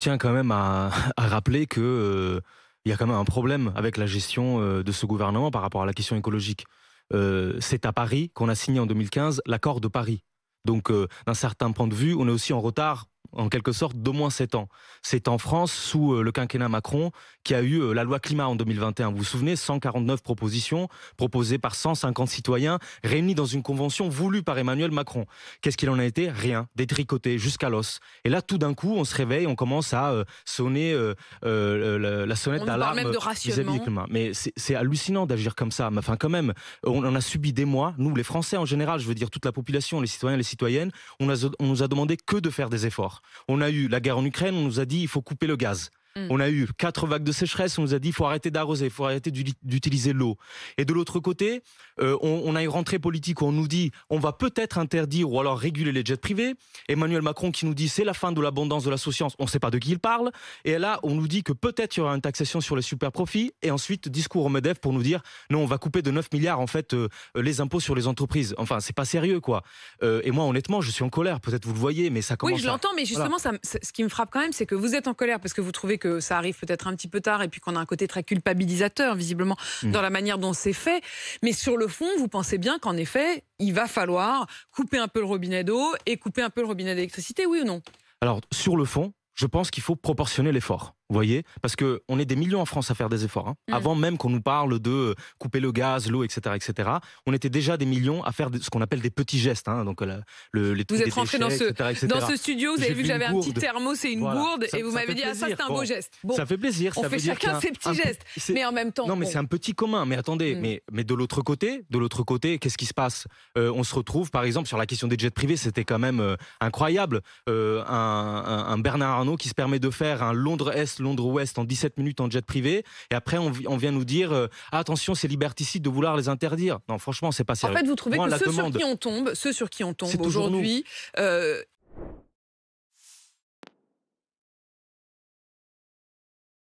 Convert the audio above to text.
Tiens quand même à rappeler que, il y a quand même un problème avec la gestion, de ce gouvernement par rapport à la question écologique. C'est à Paris qu'on a signé en 2015 l'accord de Paris. Donc, d'un certain point de vue, on est aussi en retard, en quelque sorte, d'au moins 7 ans. C'est en France, sous le quinquennat Macron, qu'il y a eu la loi climat en 2021. Vous vous souvenez, 149 propositions proposées par 150 citoyens, réunis dans une convention voulue par Emmanuel Macron. Qu'est-ce qu'il en a été? Rien, détricoté jusqu'à l'os. Et là, tout d'un coup, on se réveille, on commence à sonner la sonnette On nous parle même d'alarme de vis-à-vis du rationnement. climat. Mais c'est hallucinant d'agir comme ça. Mais enfin, quand même, on en a subi des mois, nous, les Français en général, je veux dire toute la population, les citoyens, les citoyennes, on nous a demandé que de faire des efforts. On a eu la guerre en Ukraine, on nous a dit il faut couper le gaz. Mm. On a eu 4 vagues de sécheresse, on nous a dit il faut arrêter d'arroser, il faut arrêter d'utiliser l'eau. Et de l'autre côté, on a une rentrée politique où on nous dit on va peut-être interdire ou alors réguler les jets privés. Emmanuel Macron qui nous dit c'est la fin de l'abondance de la sociance, on ne sait pas de qui il parle. Et là, on nous dit que peut-être il y aura une taxation sur les super profits. Et ensuite, discours au MEDEF pour nous dire non, on va couper de 9 milliards en fait les impôts sur les entreprises. Enfin, c'est pas sérieux quoi. Et moi, honnêtement, je suis en colère. Peut-être vous le voyez, mais ça Oui, commence je à... l'entends, mais Voilà. justement, ce qui me frappe quand même, c'est que vous êtes en colère parce que vous trouvez que ça arrive peut-être un petit peu tard et puis qu'on a un côté très culpabilisateur, visiblement, dans la manière dont c'est fait. Mais sur le fond, vous pensez bien qu'en effet, il va falloir couper un peu le robinet d'eau et couper un peu le robinet d'électricité, oui ou non? Alors, sur le fond, je pense qu'il faut proportionner l'effort. Vous voyez? Parce qu'on est des millions en France à faire des efforts. Hein. Avant même qu'on nous parle de couper le gaz, l'eau, etc., etc., on était déjà des millions à faire ce qu'on appelle des petits gestes. Hein. Donc, les Vous trucs des êtes rentré déchets, etc., dans etc. ce studio, vous avez J'ai vu que vu une j'avais un petit gourde. thermos et une Voilà. gourde, et vous Ça m'avez fait dit, ah ça plaisir. c'est un Bon. beau geste. Bon, Ça fait plaisir. on Ça fait veut dire chacun qu'il y ses a petits gestes. c'est- Mais en même temps, Non, mais bon. c'est un petit commun. Mais attendez, mais de l'autre côté, qu'est-ce qui se passe? On se retrouve, par exemple, sur la question des jets privés, c'était quand même incroyable. Un Bernard Arnault qui se permet de faire un Londres-Est, Londres-Ouest en 17 minutes en jet privé. Et après, on vient nous dire ah, attention, c'est liberticide de vouloir les interdire. Non, franchement, c'est pas En sérieux. fait, vous trouvez Moi, que la ceux demande, sur qui on tombe c'est toujours nous. aujourd'hui,